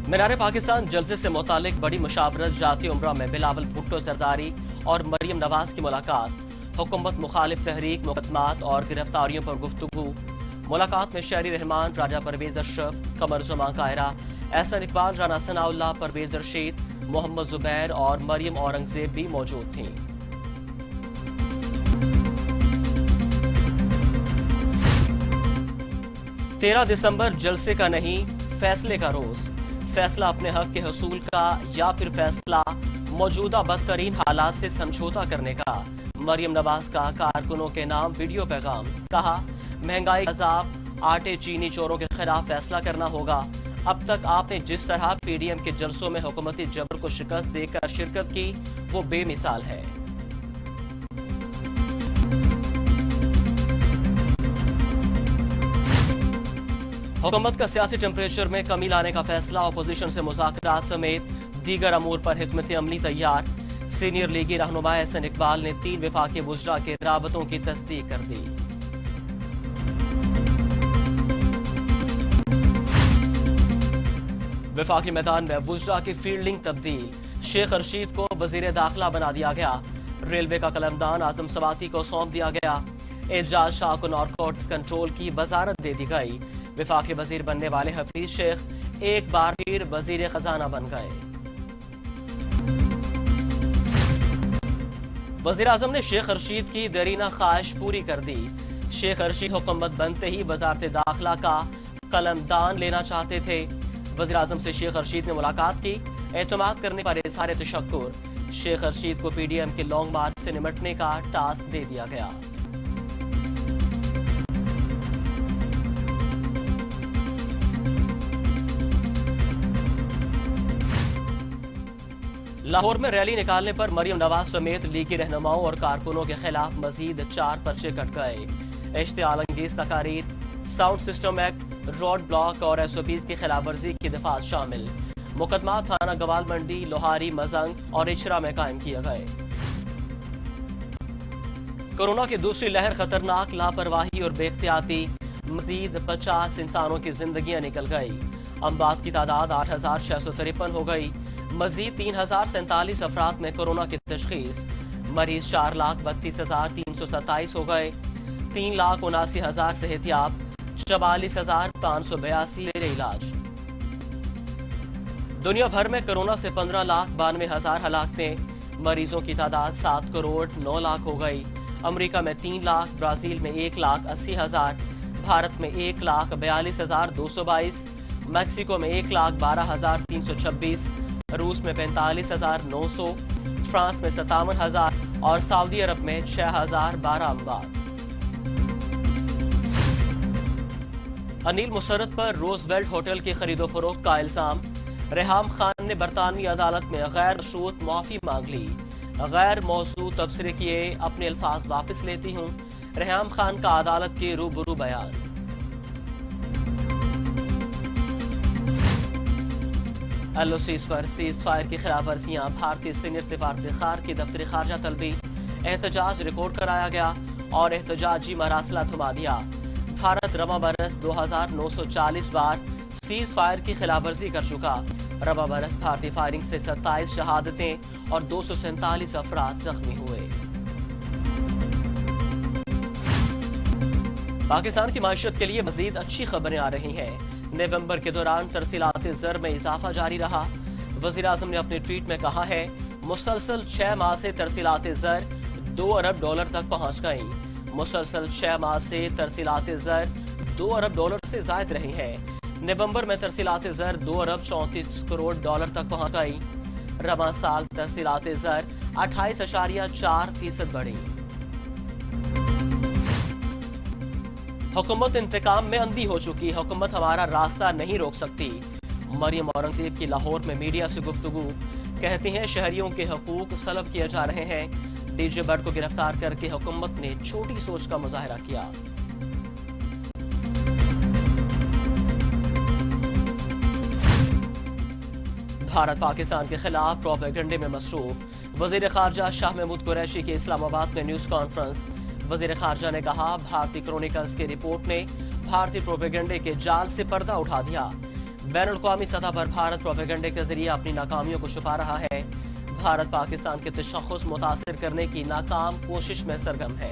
मीनार पाकिस्तान जलसे से मुतालिक बड़ी मुशावरत जाती उम्रा में बिलावल भुट्टो जरदारी और मरियम नवाज की मुलाकात, हुकूमत मुखालिफ तहरीक, मुकदमात और गिरफ्तारियों पर गुफ्तगू। मुलाकात में शहरी रहमान, राजा परवेज अशरफ, कमर जुमा कायरा, एहसन इकबाल, राना सनाउल्लाह, परवेज रशीद, मोहम्मद जुबैर और मरियम औरंगजेब भी मौजूद थीं। तेरह दिसंबर जलसे का नहीं, फैसले का रोज। फैसला अपने हक के हसूल का या फिर फैसला मौजूदा बदतरीन हालात से समझौता करने का। मरियम नवाज का कारकुनों के नाम वीडियो पैगाम, कहा महंगाई, अजाब, आटे चीनी चोरों के खिलाफ फैसला करना होगा। अब तक आपने जिस तरह पीडीएम के जलसों में हुकूमती जबर को शिकस्त देकर शिरकत की, वो बेमिसाल है। हुकूमत का सियासी टेम्परेचर में कमी लाने का फैसला, अपोजिशन से मुज़ाकरात समेत दीगर अमूर पर हिकमत अमली तैयार। सीनियर लीगी रहनुमा एहसन इकबाल ने 3 वफाकी वुज़रा के राबतों की तस्दीक कर दी। वफाकी मैदान में वुज़रा की फील्डिंग तब्दील, शेख रशीद को वज़ीर दाखिला बना दिया गया। रेलवे का कलमदान आजम सवाती को सौंप दिया गया। एजाज शाह को नारकोटिक्स कंट्रोल की वजारत दे दी गई। वफाकी वजीर बनने वाले हफीज शेख एक बार फिर वजीर खजाना बन गए। वजीर आजम ने शेख रशीद की दरीना ख्वाहिश पूरी कर दी। शेख रशीद हुकूमत बनते ही वजारत दाखिला का कलमदान लेना चाहते थे। वजीर आजम से शेख रशीद ने मुलाकात की, एतमाद करने पर इज़हार तशक्कुर। शेख रशीद को पीडीएम के लॉन्ग मार्च से निमटने का टास्क दे दिया गया। लाहौर में रैली निकालने पर मरियम नवाज समेत लीगी रहनुमाओं और कारकुनों के खिलाफ मजीद 4 पर्चे कट गए। इश्तिआल अंगेज तकारीर, sound system act, road block और एसओपीज की खिलाफवर्जी की दफात शामिल। मुकदमा थाना गवाल मंडी, लोहारी, मजंग और इचरा में कायम किए गए। कोरोना की दूसरी लहर खतरनाक, लापरवाही और बेख्तियाती, मजीद 50 इंसानों की जिंदगियां निकल गई। अमवात की तादाद 8653 हो गई। मजीद 3047 अफराद में कोरोना की तशखीस। मरीज 4,32,327 हो गए। 3,79,000 सेहतियाब, 44,582 ले रहे इलाज। दुनिया भर में कोरोना से 15,92,000 हलाकतें। मरीजों की तादाद 7 करोड़ 9 लाख हो गई। अमेरिका में 3 लाख, ब्राजील में 1,80,000, भारत में 1,42,222, मैक्सिको में 1,12,326, रूस में 45,900, फ्रांस में 57,000 और सऊदी अरब में 6,012 अमवात। अनिल मुसर्रत पर रोजवेल्ट होटल की खरीदो फरोख्त का इल्जाम। रेहाम खान ने बरतानवी अदालत में गैर मशरूत माफी मांग ली। गैर मौजूद तबसरे किए, अपने अल्फाज वापस लेती हूँ। रेहाम खान का अदालत के रूबरू बयान। एलओसीज पर सीज फायर की खिलाफ वर्जियां, भारतीय सीनियर सिफारतखार की दफ्तर खारजा तलबी। एहतजाज रिकॉर्ड कराया गया और एहतजाजी मरासला थमा दिया। भारत रवा बरस 2940 बार सीज फायर की खिलाफ वर्जी कर चुका। रवा बरस भारतीय फायरिंग से 27 शहादतें और 247 अफराद जख्मी हुए। पाकिस्तान की माशियत के लिए मजीद अच्छी खबरें आ रही हैं। नवंबर के दौरान तरसीलात ज़र में इजाफा जारी रहा। वज़ीर आज़म ने अपने ट्वीट में कहा है, मुसलसल 6 माह से तरसीलात ज़र $2 अरब तक पहुंच गई। मुसलसल 6 माह से तरसीलात ज़र $2 अरब से ज़ायद रही हैं। नवंबर में तरसीलात ज़र $2 अरब 34 करोड़ तक पहुंच गई। रवा साल तरसीलात ज़र 28.4% बढ़ी। हुकूमत इंतकाम में अंधी हो चुकी, हुकूमत हमारा रास्ता नहीं रोक सकती। मरियम औरंगजेब की लाहौर में मीडिया से गुफ्तगू, कहती हैं शहरियों के हकूक सलब किए जा रहे हैं। डीजे बर्ड को गिरफ्तार करके हुकूमत ने छोटी सोच का मुजाहरा किया। भारत पाकिस्तान के खिलाफ प्रोपेगेंडे में मसरूफ। वजीर खारजा शाह महमूद कुरैशी की इस्लामाबाद में न्यूज कॉन्फ्रेंस। वजीर खारजा ने कहा, भारतीय क्रॉनिकल्स की रिपोर्ट ने भारतीय प्रोपेगेंडे के जाल से पर्दा उठा दिया। बैन अवी सतह पर भारत प्रोपेगेंडे के जरिए अपनी नाकामियों को छुपा रहा है। भारत पाकिस्तान के तशख़्ख़ुस मुतासिर करने की नाकाम कोशिश में सरगर्म है।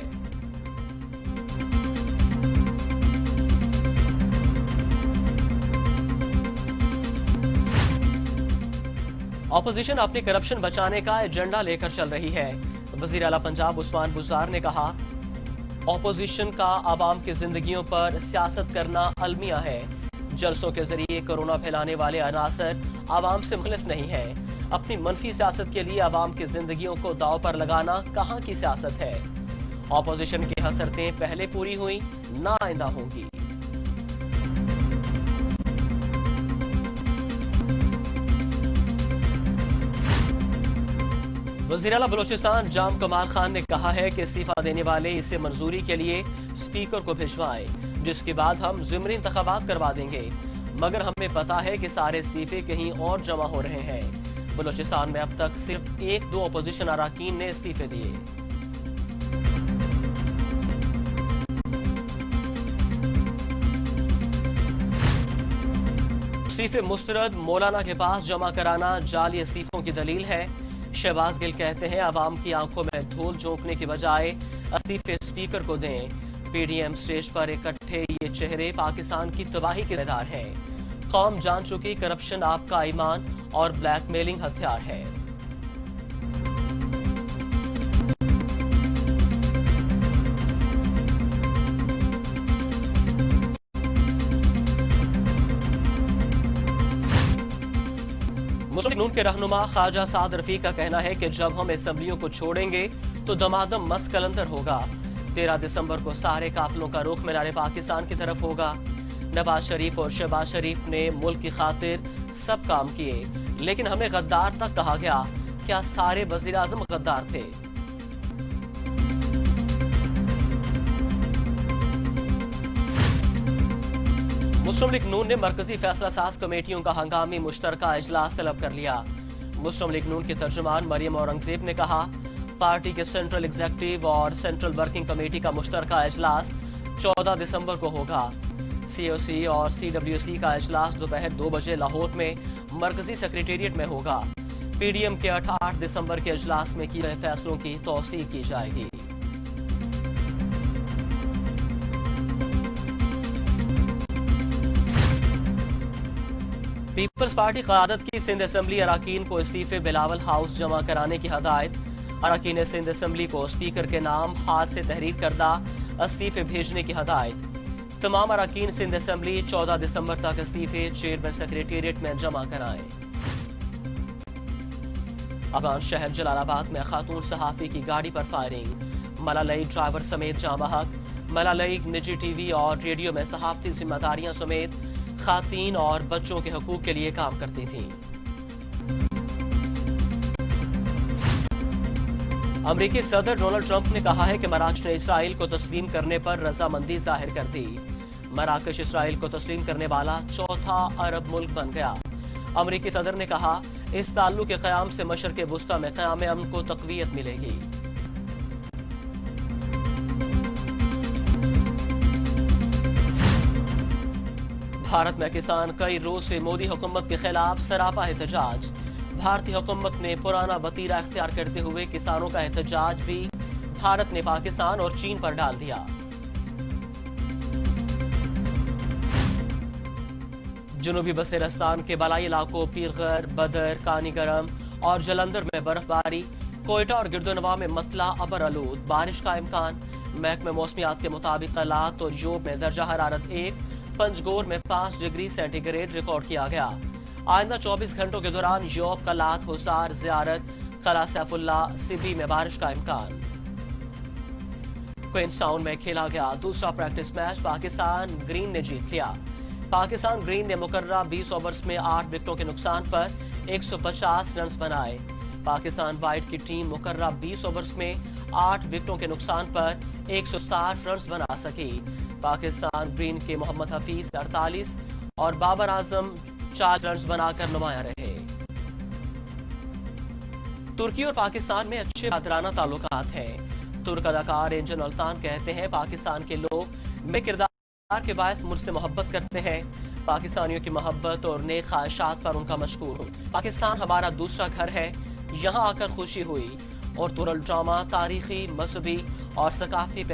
अपोजिशन अपनी करप्शन बचाने का एजेंडा लेकर चल रही है। वज़ीर आला पंजाब उस्मान बुज़दार ने कहा, अपोजिशन का आवाम की जिंदगियों पर सियासत करना अलमिया है। जलसों के जरिए कोरोना फैलाने वाले अनासर आवाम से मुखलिस नहीं है। अपनी मनफी सियासत के लिए आवाम की जिंदगियों को दाव पर लगाना कहाँ की सियासत है। अपोजिशन की हसरतें पहले पूरी हुई, ना आइंदा होंगी। वज़ीर आला बलोचिस्तान जाम कमाल खान ने कहा है कि इस्तीफा देने वाले इसे मंजूरी के लिए स्पीकर को भिजवाएं, जिसके बाद हम ज़िमनी इंतखाबात करवा देंगे। मगर हमें पता है कि सारे इस्तीफे कहीं और जमा हो रहे हैं। बलोचिस्तान में अब तक सिर्फ 1-2 अपोजिशन अरकान ने इस्तीफे दिए। इस्तीफे मुस्तरद मौलाना के पास जमा कराना जाली इस्तीफों की दलील है। शहबाज गिल कहते हैं, आवाम की आंखों में धूल झोंकने की बजाय इस्तीफे स्पीकर को दें। पीडीएम स्टेज पर इकट्ठे ये चेहरे पाकिस्तान की तबाही के जिम्मेदार हैं। कौम जान चुकी करप्शन आपका ईमान और ब्लैकमेलिंग हथियार है। मुस्लिम लीग नून के रहनुमा ख्वाजा साद रफी का कहना है कि जब हम असेंबलियों को छोड़ेंगे तो दमादम मस्त कलंदर होगा। 13 दिसंबर को सारे काफिलों का रुख मीनार पाकिस्तान की तरफ होगा। नवाज शरीफ और शहबाज शरीफ ने मुल्क की खातिर सब काम किए, लेकिन हमें गद्दार तक कहा गया। क्या सारे वज़ीर आज़म गद्दार थे? मुस्लिम लीग नून ने मरकजी फैसला साज कमेटियों का हंगामी मुश्तरका इजलास तलब कर लिया। मुस्लिम लीग नून के तर्जुमान मरियम औरंगजेब ने कहा, पार्टी के सेंट्रल एग्जीक्यूटिव और सेंट्रल वर्किंग कमेटी का मुश्तरका इजलास 14 दिसंबर को होगा। COC और CWC का इजलास दोपहर 2 बजे लाहौर में मरकजी सेक्रेटेरिएट में होगा। PDM के 8 दिसंबर के इजलास में किए गए फैसलों की तौसीक की जाएगी। पीपल्स पार्टी क़यादत की सिंध असेंबली अरकान को इस्तीफे बिलावल हाउस जमा कराने की हदायत। अरकान सिंध असेंबली को स्पीकर के नाम हाथ से तहरीर करदा इस्तीफे भेजने की हदायत। तमाम अरकान सिंध असेंबली 14 दिसंबर तक इस्तीफे चेयरमैन सेक्रेटेरिएट में जमा कराएं। अफगान शहर जलालाबाद में खातून सहाफ़ी की गाड़ी पर फायरिंग। मलालई ड्राइवर समेत जाँ बहक। मलालई निजी TV और रेडियो में सहाफ़ती जिम्मेदारियां समेत खातीन और बच्चों के हकूक के लिए काम करती थीं। अमेरिकी सदर डोनाल्ड ट्रंप ने कहा है कि मराकश ने इसराइल को तस्लीम करने पर रजामंदी जाहिर कर दी। मराकश इसराइल को तस्लीम करने वाला चौथा अरब मुल्क बन गया। अमेरिकी सदर ने कहा, इस ताल्लुक के क़याम से मशरक़ वुस्ता में क़याम अमन को तक़वियत मिलेगी। भारत में किसान कई रोज से मोदी हुकूमत के खिलाफ सरापा एहतजाज। भारतीय हुकूमत ने पुराना वतीरा इख्तियार करते हुए किसानों का एहतजाज भी भारत ने पाकिस्तान और चीन पर डाल दिया। जनूबी वज़ीरिस्तान के बलाई इलाकों पीरगढ़, बदर, कानीगरम और जलंधर में बर्फबारी। कोयटा और गिरदोनवा में मतला अबर आलूद, बारिश का इम्कान। महकमे मौसमियात के मुताबिक कलात और योब में दर्जा हरारत 1, पंजगोर में 5 डिग्री सेंटीग्रेड रिकॉर्ड किया गया। आइंदा 24 घंटों के दौरान योब, कलात, हुसार, ज़ियारत, कला सैफुल्ला, सिबी में बारिश का इम्कान। क्वींसटाउन में खेला गया दूसरा प्रैक्टिस मैच, पाकिस्तान ग्रीन ने जीत लिया। पाकिस्तान ग्रीन ने मुकर्ररा 20 ओवर्स में 8 विकेटों के नुकसान पर 150 रन बनाए। पाकिस्तान वाइट की टीम मुकर्ररा 20 ओवर्स में 8 विकेटों के नुकसान पर 160 रन बना सकी। पाकिस्तान ग्रीन के मोहम्मद हफीज 48 और बाबर आजम 4 रन बनाकर नुमाया रहे। तुर्की और पाकिस्तान में अच्छे भाईचाराना ताल्लुकात हैं। तुर्क अदाकार एंजन अल्तान कहते हैं, पाकिस्तान के लोग मेरे किरदार के बायस मुझसे मोहब्बत करते हैं। پاکستانیوں کی محبت اور نیک خواہشات پر ان کا مشکور ہوں۔ پاکستان ہمارا دوسرا گھر ہے، یہاں آ کر خوشی ہوئی اور طور الجامہ تاریخی، مذہبی اور ثقافتی